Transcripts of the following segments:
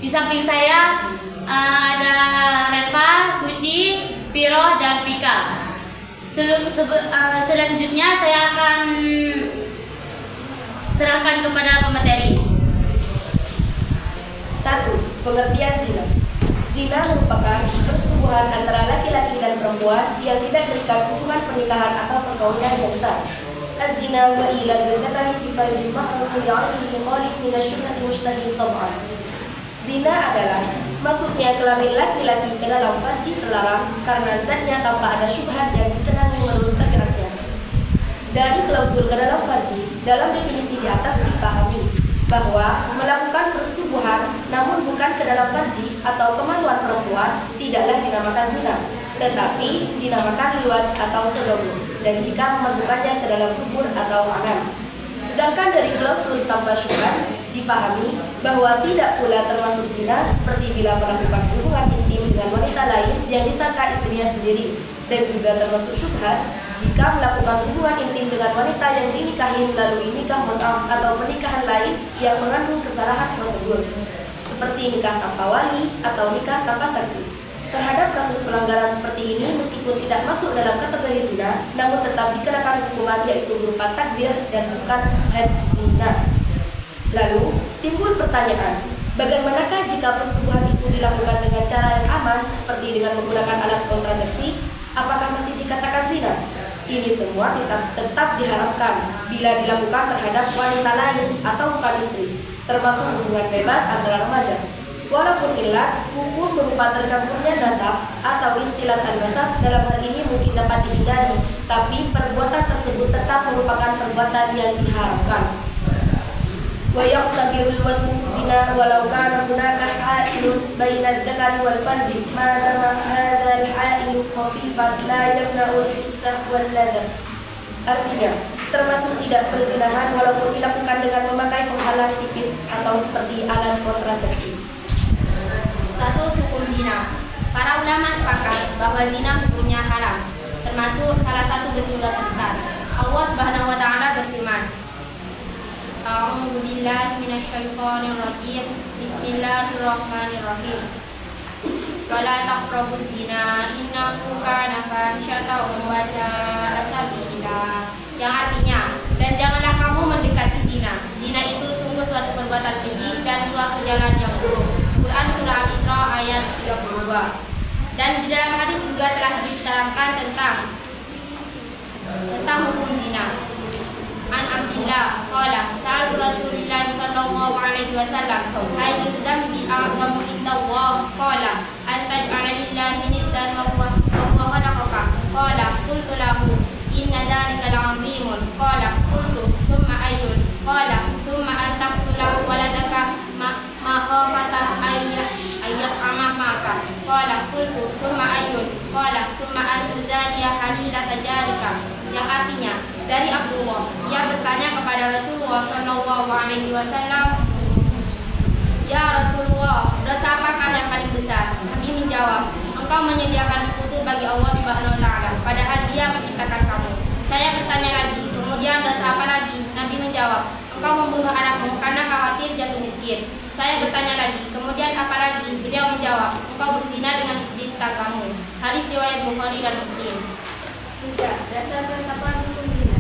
Di samping saya ada Reva, Suci, Viro, dan Vika. Selanjutnya saya akan serahkan kepada pemateri. 1. Pengertian zina. Zina merupakan persetubuhan antara laki-laki dan perempuan yang tidak terikat hubungan pernikahan atau perkawinan yang sah. Az-zina wa ila dzakari fi farji mahram ya'ni khalid min asy-syubhati mushtahi tab'an. Zina adalah masuknya kelamin laki-laki ke dalam farji terlarang karena zatnya tanpa ada syubhat yang disenangi menurut tabiatnya. Dari klausul ke dalam farji, dalam definisi di atas dipahami bahwa melakukan persetubuhan namun bukan ke dalam farji atau kemaluan perempuan tidaklah dinamakan zina, tetapi dinamakan liwat atau sodomi, dan jika memasukkannya ke dalam kubur atau angan. Sedangkan dari klausul tanpa syubhat dipahami bahwa tidak pula termasuk zina seperti bila melakukan hubungan intim dengan wanita lain yang disangka istrinya sendiri, dan juga termasuk syubhat jika melakukan hubungan intim dengan wanita yang dinikahi melalui nikah mut'ah atau pernikahan lain yang mengandung kesalahan prosedur, seperti nikah tanpa wali atau nikah tanpa saksi. Terhadap kasus pelanggaran seperti ini, meskipun tidak masuk dalam kategori zina, namun tetap dikenakan hukuman yaitu berupa takdir dan bukan had zina. Lalu timbul pertanyaan, bagaimanakah jika persetubuhan itu dilakukan dengan cara yang aman seperti dengan menggunakan alat kontrasepsi? Apakah masih dikatakan zina? Ini semua tetap diharamkan bila dilakukan terhadap wanita lain atau bukan istri, termasuk hubungan bebas antara remaja. Walaupun ilat, hukum berupa tercampurnya nasab atau ikhtilat an-nasab dalam hal ini mungkin dapat dihindari, tapi perbuatan tersebut tetap merupakan perbuatan yang diharamkan. Wa yaqtabirul wad'u zina walau kana hunaka ha'ilun baina dzakari wal farji ma dama hadzal ha'ilu khafifan la yamna'u al-hissa wal ladha. Artinya, termasuk tidak perzinahan walaupun dilakukan dengan memakai penghalang tipis atau seperti alat kontrasepsi. Status hukum zina. Para ulama sepakat bahwa zina hukumnya haram, termasuk salah satu bentuk dosa besar. Allah Subhanahu wa taala berfirman, A'udzu billahi minasyaitonir rajim. Bismillahirrahmanirrahim. Wala taqrabuz zina innahu kana fahisyatan wa sa'a sabila. Yang artinya, dan janganlah kamu mendekati zina. Zina itu sungguh suatu perbuatan keji dan suatu jalan yang buruk. Quran surah Al-Isra ayat 32. Dan di dalam hadis juga telah diterangkan tentang hukum zina. An Abdillah qala sa'altu Rasulillah sallallahu alaihi wasallam ayyuz dzambi a'zamu indallah qala an taj'ala lillahi niddan wa huwa khalaqaka qala qultu lahu inna dzalika la'azimun qala qultu thumma ayyun qala thumma an taqtula waladaka ma khafata ayyat'ama maka qala qultu thumma ayyun qala thumma an tuzaniya halilata jarika. Yang artinya, dari Abdullah, ia bertanya kepada Rasulullah Shallallahu Alaihi Wasallam, Ya Rasulullah, dosa apakah yang paling besar? Nabi menjawab, engkau menyediakan sekutu bagi Allah Subhanahu Wa Taala, padahal Dia menciptakan kamu. Saya bertanya lagi, kemudian dosa apa lagi? Nabi menjawab, engkau membunuh anakmu karena khawatir jatuh miskin. Saya bertanya lagi, kemudian apa lagi? Beliau menjawab, engkau berzina dengan istri tetanggamu. Hadis riwayat Bukhari dan Muslim. 3. Dasar penetapan hukum zina.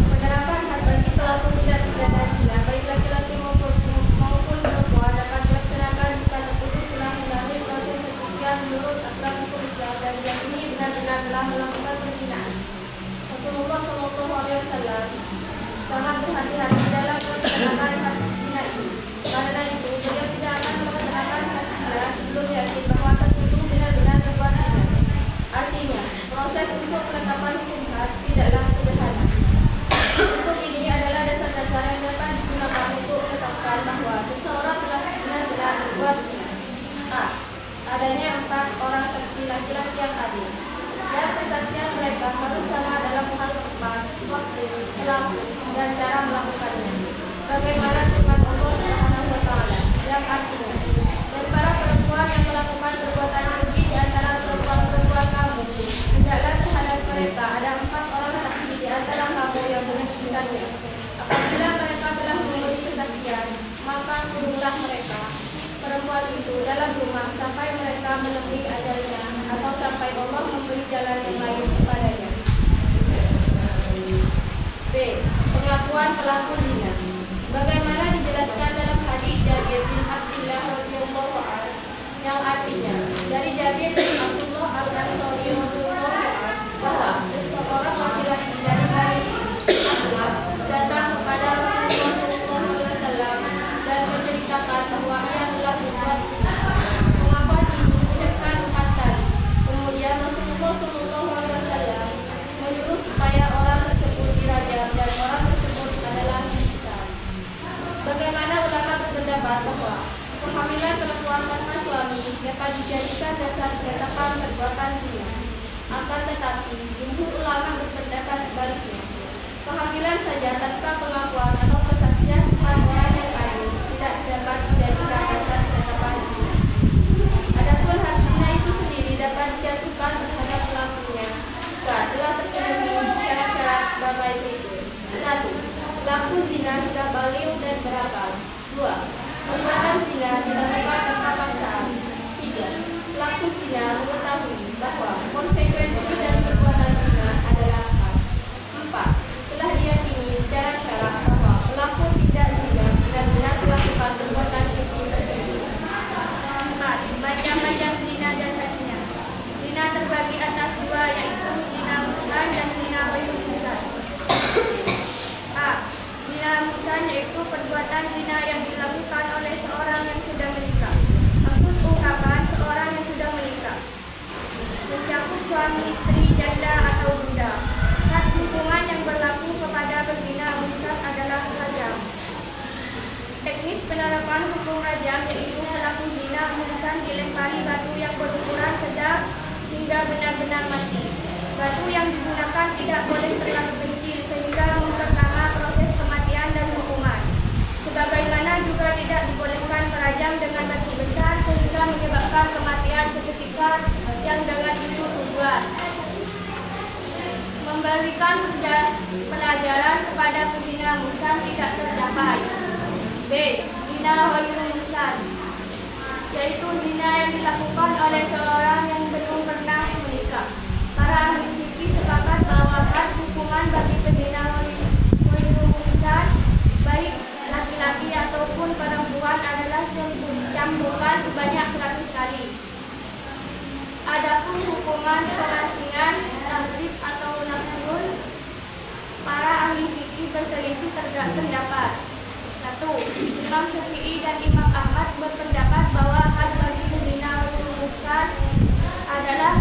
Penerapan had bagi pelaku tindak pidana zina baik laki-laki maupun perempuan dapat dilaksanakan jika tertuduh telah melalui proses pembuktian menurut aturan hukum Islam dan yang ini benar-benar telah melakukan perzinahan. Rasulullah SAW sangat berhati-hati dalam melaksanakan had zina ini. Karena itu beliau tidak akan melaksanakan had zina sebelum yakin bahwa tertuduh benar-benar berbuat zina. Artinya, proses untuk penetapan hukum had tidaklah sederhana. Hukum ini adalah dasar-dasar berpendapat bahwa kehamilan perempuan tanpa suami dapat dijadikan dasar penetapan perbuatan zina. Akan tetapi, jumhur ulama berpendapat sebaliknya. Kehamilan saja tanpa pengakuan atau kesaksian orang yang lain tidak dapat dijadikan dasar penetapan zina. Adapun had zina itu sendiri dapat dijatuhkan terhadap pelakunya jika telah terpenuhi syarat-syarat sebagai berikut. 1. Pelaku zina sudah baligh dan berakal. 2. Perbuatan zina dilakukan tanpa paksaan. 3. Pelaku zina mengetahui bahwa konsekuensi dari perbuatan zina adalah hak. 4. Telah diyakini secara syarak bahwa pelaku tindak zina benar-benar melakukan perbuatan keji tersebut. 4. Macam-macam zina dan hadnya. Zina terbagi atas dua, yaitu zina musnah dan zina ghairul musnah. A. Zina musnah yaitu perbuatan zina yang dilakukan oleh seorang yang sudah menikah. Maksud ungkapan seorang yang sudah menikah mencakup suami, istri, janda atau budak. Had hukuman yang berlaku kepada pezina musnah adalah rajam. Teknis penerapan hukum rajam yaitu pelaku zina musnah dilempari batu yang berukuran sedang hingga benar-benar mati. Batu yang digunakan tidak boleh terlalu kecil sehingga memperlama proses kematian dan hukuman. Sebagaimana juga tidak dibolehkan merajam dengan batu besar sehingga menyebabkan kematian seketika yang dengan itu tujuan memberikan pelajaran kepada pezina musnah tidak tercapai. B. Zina ghairul musnah yaitu zina yang dilakukan oleh seorang yang belum pernah menikah. Para ahli fikih sepakat bahwa had hukuman bagi pezina ghairul musnah baik laki-laki ataupun perempuan adalah cambukan sebanyak 100 kali. Adapun hukuman pengasingan, tahrib atau nafyun, para ahli fikih berselisih pendapat. 1. Imam Syafi'i dan Imam Ahmad berpendapat bahwa had bagi pezina ghairul musnah adalah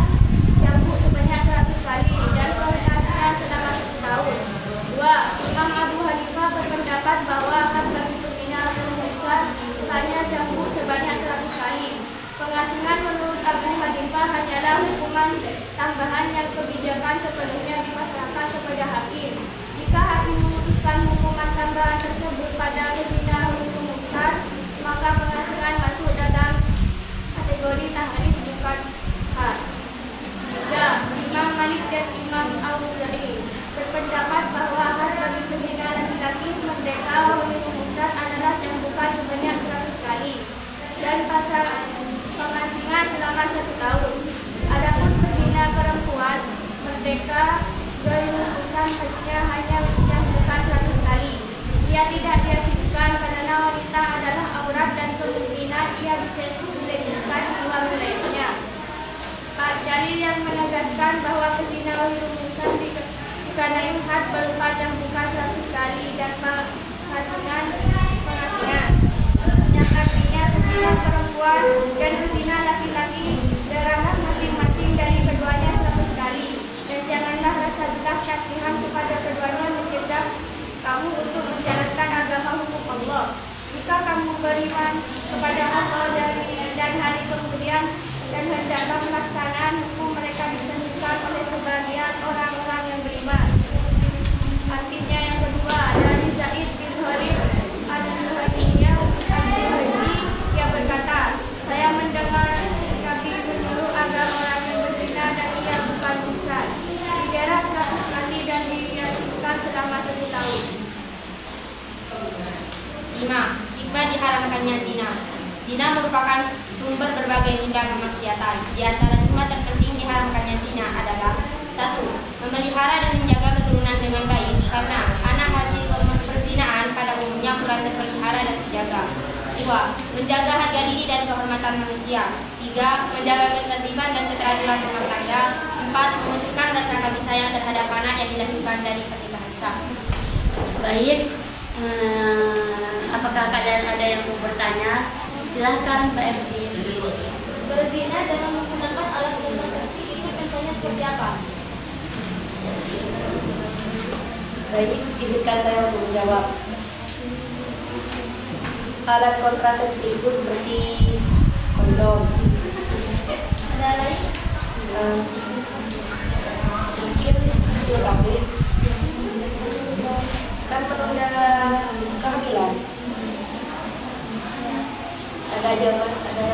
cambuk sebanyak 100 kali dan pengasingan selama 1 tahun. 2. Imam Abu Hanifah berpendapat bahwa had bagi pezina ghairul musnah hanya cambuk sebanyak 100 kali. Pengasingan menurut Abu Hanifah hanyalah hukuman tambahan yang kebijakan sepenuhnya dipasrahkan kepada hakim. Jika hakim memutuskan hukuman tambahan tersebut pada pezina ghairul musnah, maka pengasingan masuk dalam kategori tahrib bukan had. 3. Imam Malik dan Imam Auza'i berpendapat bahwa had bagi pezina laki-laki merdeka ghairul musnah adalah cambukan sebanyak 100 kali dan pasal pengasingan selama 1 tahun. Adapun pezina perempuan merdeka ghairul musnah hanya cambukan 100 kali. Ia tidak diasingkan karena wanita adalah aurat dan kemungkinan ia dilecehkan di luar wilayahnya. Dalil yang menegaskan bahwa pezina ghairul musnah dikenai had berupa cambukan 100 kali dan pengasingan yang artinya pezina perempuan dan pezina laki-laki derajat masing-masing dari keduanya 100 kali. Dan janganlah rasa belas kasihan kepada keduanya mencegah kamu untuk menjalankan agama hukum Allah. Jika kamu beriman kepada Allah dan hari kemudian dan hendaklah pelaksanaan hukum mereka disebutkan oleh sebagian orang-orang yang beriman. Artinya yang kedua, dari Zaid bin Harith al-Juhani ia berkata, saya mendengar Nabi menyuruh agar orang yang berzina dan ia bukan muhsan dijarah 100 kali dan diasingkan selama 1 tahun. 5. Hikmah diharamkannya zina. Zina merupakan sumber berbagai tindak kemaksiatan. Di antara hikmah terpenting diharamkannya zina adalah 1. Memelihara dan menjaga keturunan dengan baik, karena anak hasil perzinaan pada umumnya kurang terpelihara dan terjaga. 2. Menjaga harga diri dan kehormatan manusia. 3. Menjaga ketertiban dan keteraturan rumah tangga. 4. Menunjukkan rasa kasih sayang terhadap anak yang dilahirkan dari pernikahan sah. Baik, apakah kalian ada yang mau bertanya? Silahkan Mbak Evin. Berzina dengan menggunakan alat kontrasepsi itu contohnya seperti apa? Baik, izinkan saya untuk menjawab. alat kontrasepsi itu seperti kondom. Ada lain? Mungkin DKP kan penunda kehamilan. Ada jawaban, ada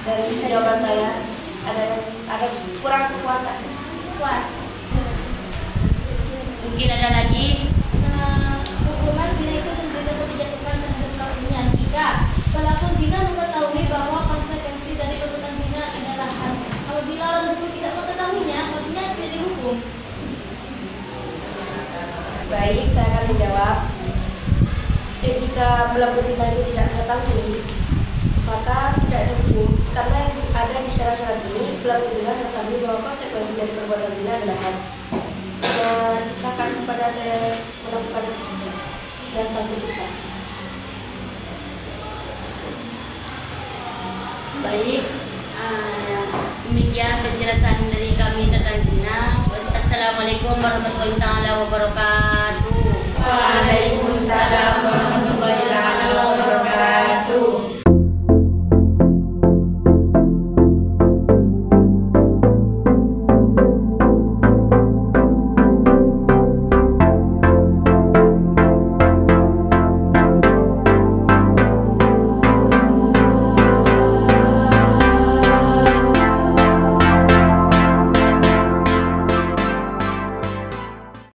dari jawaban saya, ada kurang puasa. Puas. Mungkin ada lagi. Hukuman zina itu sendiri dapat dijatuhkan terhadap pelakunya jika pelaku zina mengetahui bahwa konsekuensi dari perbuatan zina adalah haram. Apabila orang tersebut tidak mengetahuinya, maka tidak dihukum. Baik, saya akan menjawab. Jika pelaku zina itu tidak mengetahui, maka tidak dihukum karena yang ada di syarat-syarat ini pelaku zina mengetahui bahwa konsekuensi dari perbuatan zina adalah haram. Dan silakan kepada saya melakukan dan satu juta. Baik, demikian penjelasan dari kami tentang zina. Assalamualaikum warahmatullahi wabarakatuh.